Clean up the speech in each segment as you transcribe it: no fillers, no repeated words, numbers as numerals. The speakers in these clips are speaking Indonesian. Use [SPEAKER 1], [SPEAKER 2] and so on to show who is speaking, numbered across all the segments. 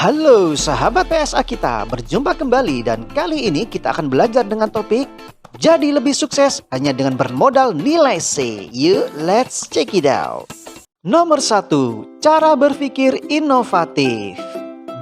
[SPEAKER 1] Halo sahabat PSA kita, berjumpa kembali dan kali ini kita akan belajar dengan topik jadi lebih sukses hanya dengan bermodal nilai C. Yuk, let's check it out. Nomor 1, cara berpikir inovatif.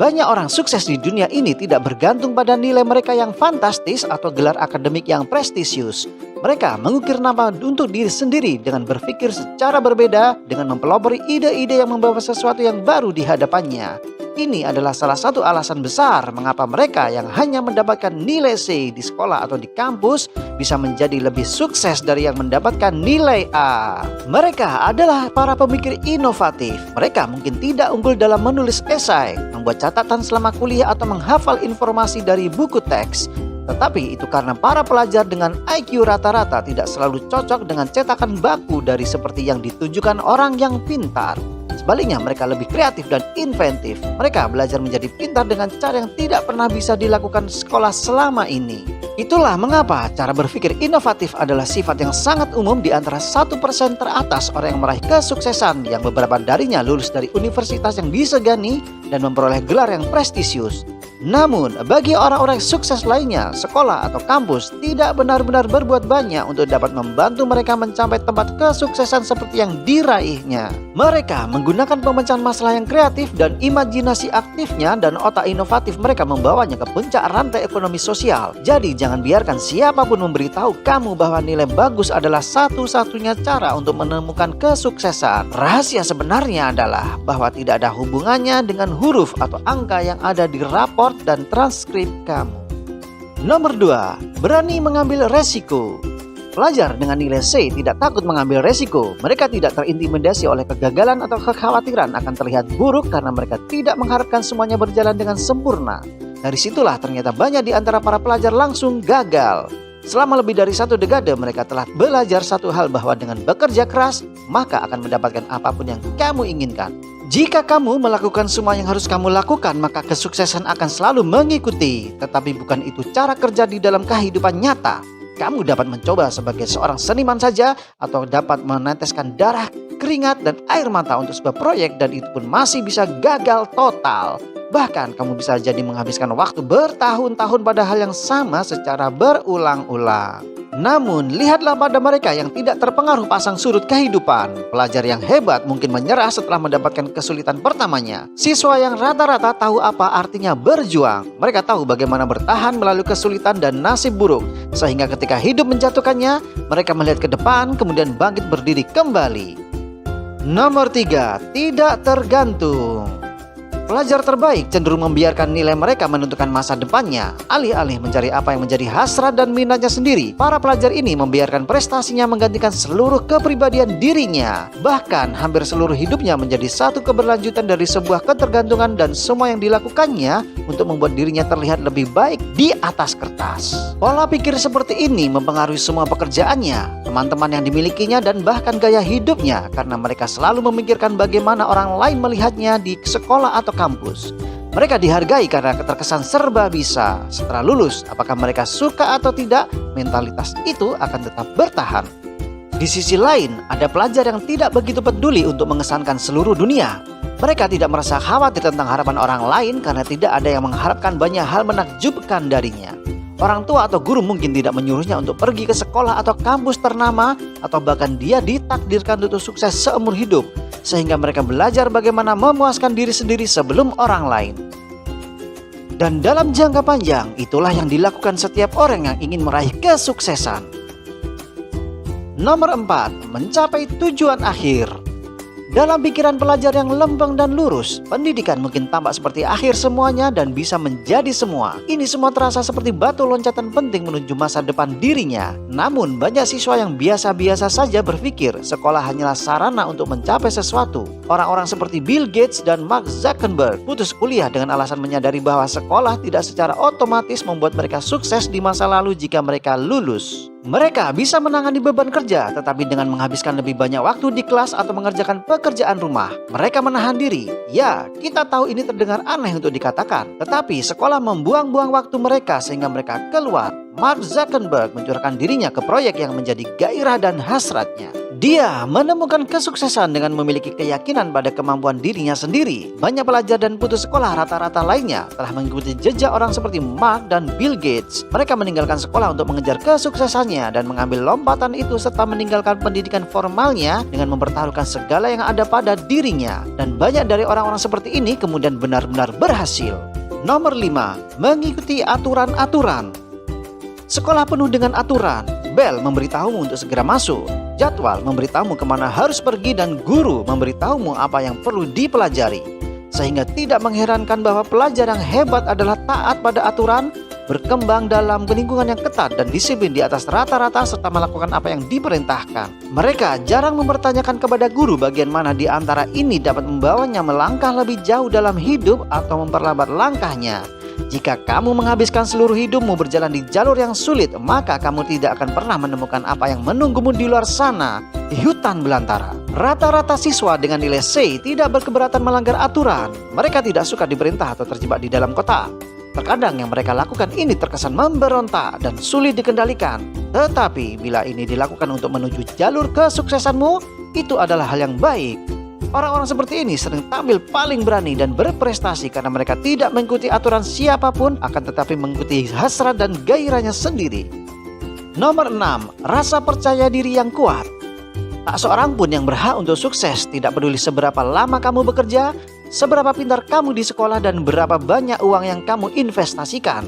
[SPEAKER 1] Banyak orang sukses di dunia ini tidak bergantung pada nilai mereka yang fantastis atau gelar akademik yang prestisius. Mereka mengukir nama untuk diri sendiri dengan berpikir secara berbeda, dengan mempelopori ide-ide yang membawa sesuatu yang baru di hadapannya. Ini adalah salah satu alasan besar mengapa mereka yang hanya mendapatkan nilai C di sekolah atau di kampus bisa menjadi lebih sukses dari yang mendapatkan nilai A. Mereka adalah para pemikir inovatif. Mereka mungkin tidak unggul dalam menulis esai, membuat catatan selama kuliah atau menghafal informasi dari buku teks. Tetapi itu karena para pelajar dengan IQ rata-rata tidak selalu cocok dengan cetakan baku dari seperti yang ditunjukkan orang yang pintar. Sebaliknya, mereka lebih kreatif dan inventif. Mereka belajar menjadi pintar dengan cara yang tidak pernah bisa dilakukan sekolah selama ini. Itulah mengapa cara berpikir inovatif adalah sifat yang sangat umum di antara 1% teratas orang yang meraih kesuksesan, yang beberapa darinya lulus dari universitas yang disegani dan memperoleh gelar yang prestisius. Namun, bagi orang-orang sukses lainnya, sekolah atau kampus tidak benar-benar berbuat banyak untuk dapat membantu mereka mencapai tempat kesuksesan seperti yang diraihnya. Mereka menggunakan pemecahan masalah yang kreatif dan imajinasi aktifnya, dan otak inovatif mereka membawanya ke puncak rantai ekonomi sosial. Jadi, jangan biarkan siapapun memberitahu kamu bahwa nilai bagus adalah satu-satunya cara untuk menemukan kesuksesan. Rahasia sebenarnya adalah bahwa tidak ada hubungannya dengan huruf atau angka yang ada di rapor dan transkrip kamu. Nomor 2, berani mengambil resiko. Pelajar dengan nilai C tidak takut mengambil resiko. Mereka tidak terintimidasi oleh kegagalan atau kekhawatiran akan terlihat buruk karena mereka tidak mengharapkan semuanya berjalan dengan sempurna. Dari situlah ternyata banyak di antara para pelajar langsung gagal. Selama lebih dari 1 dekade mereka telah belajar satu hal, bahwa dengan bekerja keras maka akan mendapatkan apapun yang kamu inginkan. Jika kamu melakukan semua yang harus kamu lakukan, maka kesuksesan akan selalu mengikuti. Tetapi bukan itu cara kerja di dalam kehidupan nyata. Kamu dapat mencoba sebagai seorang seniman saja, atau dapat meneteskan darah, keringat, dan air mata untuk sebuah proyek, dan itu pun masih bisa gagal total. Bahkan kamu bisa jadi menghabiskan waktu bertahun-tahun pada hal yang sama secara berulang-ulang. Namun, lihatlah pada mereka yang tidak terpengaruh pasang surut kehidupan. Pelajar yang hebat mungkin menyerah setelah mendapatkan kesulitan pertamanya. Siswa yang rata-rata tahu apa artinya berjuang. Mereka tahu bagaimana bertahan melalui kesulitan dan nasib buruk. Sehingga ketika hidup menjatuhkannya, mereka melihat ke depan kemudian bangkit berdiri kembali. Nomor 3, tidak tergantung. Pelajar terbaik cenderung membiarkan nilai mereka menentukan masa depannya, alih-alih mencari apa yang menjadi hasrat dan minatnya sendiri. Para pelajar ini membiarkan prestasinya menggantikan seluruh kepribadian dirinya. Bahkan hampir seluruh hidupnya menjadi satu keberlanjutan dari sebuah ketergantungan, dan semua yang dilakukannya untuk membuat dirinya terlihat lebih baik di atas kertas. Pola pikir seperti ini mempengaruhi semua pekerjaannya, teman-teman yang dimilikinya, dan bahkan gaya hidupnya, karena mereka selalu memikirkan bagaimana orang lain melihatnya di sekolah atau kampus. Mereka dihargai karena keterkesan serba bisa. Setelah lulus, apakah mereka suka atau tidak, mentalitas itu akan tetap bertahan. Di sisi lain, ada pelajar yang tidak begitu peduli untuk mengesankan seluruh dunia. Mereka tidak merasa khawatir tentang harapan orang lain karena tidak ada yang mengharapkan banyak hal menakjubkan darinya. Orang tua atau guru mungkin tidak menyuruhnya untuk pergi ke sekolah atau kampus ternama, atau bahkan dia ditakdirkan untuk sukses seumur hidup, sehingga mereka belajar bagaimana memuaskan diri sendiri sebelum orang lain. Dan dalam jangka panjang, itulah yang dilakukan setiap orang yang ingin meraih kesuksesan. Nomor 4, mencapai tujuan akhir. Dalam pikiran pelajar yang lempeng dan lurus, pendidikan mungkin tampak seperti akhir semuanya dan bisa menjadi semua. Ini semua terasa seperti batu loncatan penting menuju masa depan dirinya. Namun, banyak siswa yang biasa-biasa saja berpikir sekolah hanyalah sarana untuk mencapai sesuatu. Orang-orang seperti Bill Gates dan Mark Zuckerberg putus kuliah dengan alasan menyadari bahwa sekolah tidak secara otomatis membuat mereka sukses di masa lalu jika mereka lulus. Mereka bisa menangani beban kerja, tetapi dengan menghabiskan lebih banyak waktu di kelas atau mengerjakan pekerjaan rumah, mereka menahan diri. Ya, kita tahu ini terdengar aneh untuk dikatakan, tetapi sekolah membuang-buang waktu mereka sehingga mereka keluar. Mark Zuckerberg mencurahkan dirinya ke proyek yang menjadi gairah dan hasratnya. Dia menemukan kesuksesan dengan memiliki keyakinan pada kemampuan dirinya sendiri. Banyak pelajar dan putus sekolah rata-rata lainnya telah mengikuti jejak orang seperti Mark dan Bill Gates. Mereka meninggalkan sekolah untuk mengejar kesuksesannya dan mengambil lompatan itu serta meninggalkan pendidikan formalnya dengan mempertaruhkan segala yang ada pada dirinya. Dan banyak dari orang-orang seperti ini kemudian benar-benar berhasil. Nomor 5. Mengikuti aturan-aturan. Sekolah penuh dengan aturan. Bel memberitahumu untuk segera masuk. Jadwal memberitahumu kemana harus pergi dan guru memberitahumu apa yang perlu dipelajari. Sehingga tidak mengherankan bahwa pelajar yang hebat adalah taat pada aturan, berkembang dalam lingkungan yang ketat dan disiplin di atas rata-rata serta melakukan apa yang diperintahkan. Mereka jarang mempertanyakan kepada guru bagian mana di antara ini dapat membawanya melangkah lebih jauh dalam hidup atau memperlambat langkahnya. Jika kamu menghabiskan seluruh hidupmu berjalan di jalur yang sulit, maka kamu tidak akan pernah menemukan apa yang menunggumu di luar sana, di hutan belantara. Rata-rata siswa dengan nilai C tidak berkeberatan melanggar aturan. Mereka tidak suka diperintah atau terjebak di dalam kotak. Terkadang yang mereka lakukan ini terkesan memberontak dan sulit dikendalikan. Tetapi bila ini dilakukan untuk menuju jalur kesuksesanmu, itu adalah hal yang baik. Orang-orang seperti ini sering tampil paling berani dan berprestasi karena mereka tidak mengikuti aturan siapapun, akan tetapi mengikuti hasrat dan gairahnya sendiri. Nomor 6. Rasa percaya diri yang kuat. Tak seorang pun yang berhak untuk sukses, tidak peduli seberapa lama kamu bekerja, seberapa pintar kamu di sekolah, dan berapa banyak uang yang kamu investasikan.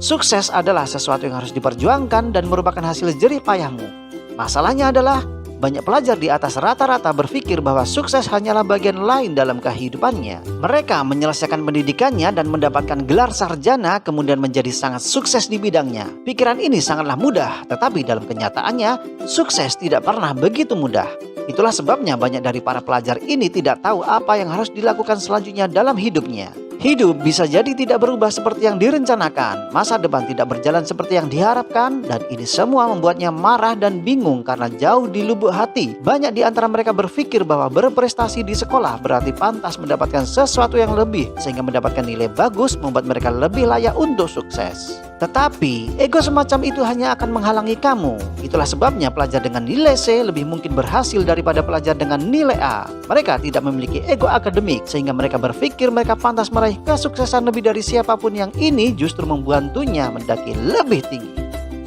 [SPEAKER 1] Sukses adalah sesuatu yang harus diperjuangkan dan merupakan hasil jerih payahmu. Masalahnya adalah banyak pelajar di atas rata-rata berpikir bahwa sukses hanyalah bagian lain dalam kehidupannya. Mereka menyelesaikan pendidikannya dan mendapatkan gelar sarjana, kemudian menjadi sangat sukses di bidangnya. Pikiran ini sangatlah mudah, tetapi dalam kenyataannya, sukses tidak pernah begitu mudah. Itulah sebabnya banyak dari para pelajar ini tidak tahu apa yang harus dilakukan selanjutnya dalam hidupnya. Hidup bisa jadi tidak berubah seperti yang direncanakan, masa depan tidak berjalan seperti yang diharapkan, dan ini semua membuatnya marah dan bingung karena jauh di lubuk hati. Banyak di antara mereka berpikir bahwa berprestasi di sekolah berarti pantas mendapatkan sesuatu yang lebih, sehingga mendapatkan nilai bagus membuat mereka lebih layak untuk sukses. Tetapi, ego semacam itu hanya akan menghalangi kamu. Itulah sebabnya pelajar dengan nilai C lebih mungkin berhasil daripada pelajar dengan nilai A. Mereka tidak memiliki ego akademik, sehingga mereka berpikir mereka pantas meraih kesuksesan lebih dari siapapun, yang ini justru membantunya mendaki lebih tinggi.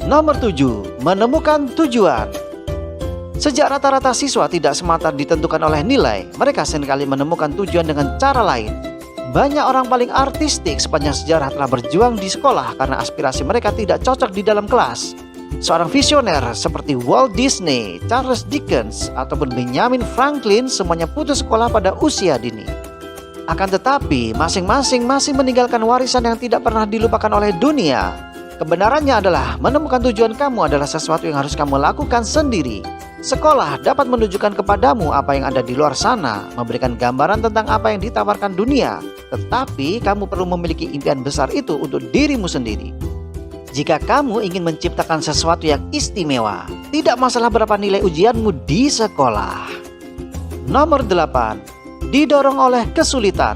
[SPEAKER 1] Nomor 7. Menemukan tujuan. Sejak rata-rata siswa tidak semata ditentukan oleh nilai, mereka seringkali menemukan tujuan dengan cara lain. Banyak orang paling artistik sepanjang sejarah telah berjuang di sekolah karena aspirasi mereka tidak cocok di dalam kelas. Seorang visioner seperti Walt Disney, Charles Dickens, ataupun Benjamin Franklin semuanya putus sekolah pada usia dini. Akan tetapi, masing-masing masih meninggalkan warisan yang tidak pernah dilupakan oleh dunia. Kebenarannya adalah menemukan tujuan kamu adalah sesuatu yang harus kamu lakukan sendiri. Sekolah dapat menunjukkan kepadamu apa yang ada di luar sana, memberikan gambaran tentang apa yang ditawarkan dunia. Tetapi kamu perlu memiliki impian besar itu untuk dirimu sendiri. Jika kamu ingin menciptakan sesuatu yang istimewa, tidak masalah berapa nilai ujianmu di sekolah. Nomor 8. Didorong oleh kesulitan.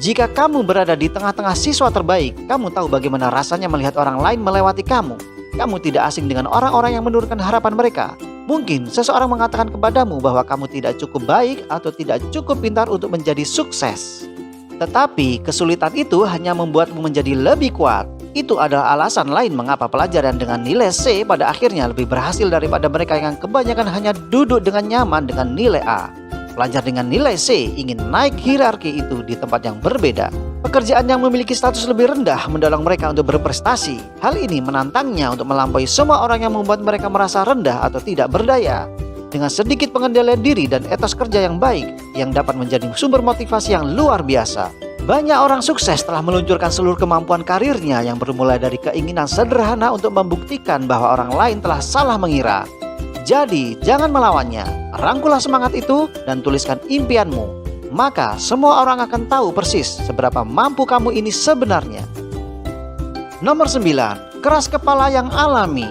[SPEAKER 1] Jika kamu berada di tengah-tengah siswa terbaik, kamu tahu bagaimana rasanya melihat orang lain melewati kamu. Kamu tidak asing dengan orang-orang yang menurunkan harapan mereka. Mungkin seseorang mengatakan kepadamu bahwa kamu tidak cukup baik atau tidak cukup pintar untuk menjadi sukses. Tetapi kesulitan itu hanya membuatmu menjadi lebih kuat. Itu adalah alasan lain mengapa pelajar yang dengan nilai C pada akhirnya lebih berhasil daripada mereka yang kebanyakan hanya duduk dengan nyaman dengan nilai A. Pelajar dengan nilai C ingin naik hierarki itu di tempat yang berbeda. Pekerjaan yang memiliki status lebih rendah mendorong mereka untuk berprestasi. Hal ini menantangnya untuk melampaui semua orang yang membuat mereka merasa rendah atau tidak berdaya. Dengan sedikit pengendalian diri dan etos kerja yang baik, yang dapat menjadi sumber motivasi yang luar biasa. Banyak orang sukses telah meluncurkan seluruh kemampuan karirnya yang bermula dari keinginan sederhana untuk membuktikan bahwa orang lain telah salah mengira. Jadi, jangan melawannya. Rangkulah semangat itu dan tuliskan impianmu. Maka semua orang akan tahu persis seberapa mampu kamu ini sebenarnya. Nomor 9. Keras kepala yang alami.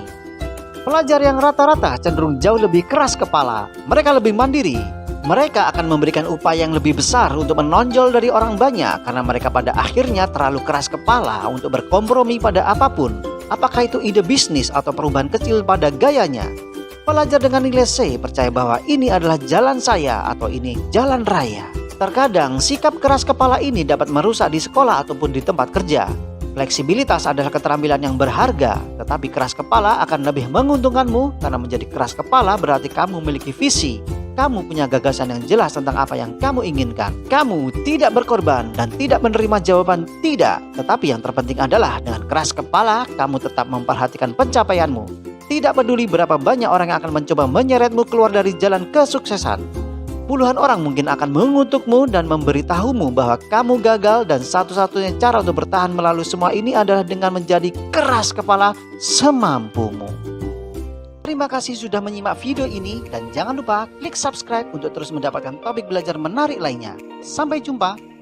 [SPEAKER 1] Pelajar yang rata-rata cenderung jauh lebih keras kepala. Mereka lebih mandiri. Mereka akan memberikan upaya yang lebih besar untuk menonjol dari orang banyak karena mereka pada akhirnya terlalu keras kepala untuk berkompromi pada apapun. Apakah itu ide bisnis atau perubahan kecil pada gayanya? Pelajar dengan nilai C percaya bahwa ini adalah jalan saya atau ini jalan raya. Terkadang sikap keras kepala ini dapat merusak di sekolah ataupun di tempat kerja. Fleksibilitas adalah keterampilan yang berharga, tetapi keras kepala akan lebih menguntungkanmu karena menjadi keras kepala berarti kamu memiliki visi. Kamu punya gagasan yang jelas tentang apa yang kamu inginkan. Kamu tidak berkorban dan tidak menerima jawaban tidak. Tetapi yang terpenting adalah dengan keras kepala, kamu tetap memperhatikan pencapaianmu. Tidak peduli berapa banyak orang yang akan mencoba menyeretmu keluar dari jalan kesuksesan. Puluhan orang mungkin akan mengutukmu dan memberitahumu bahwa kamu gagal dan satu-satunya cara untuk bertahan melalui semua ini adalah dengan menjadi keras kepala semampumu. Terima kasih sudah menyimak video ini dan jangan lupa klik subscribe untuk terus mendapatkan topik belajar menarik lainnya. Sampai jumpa.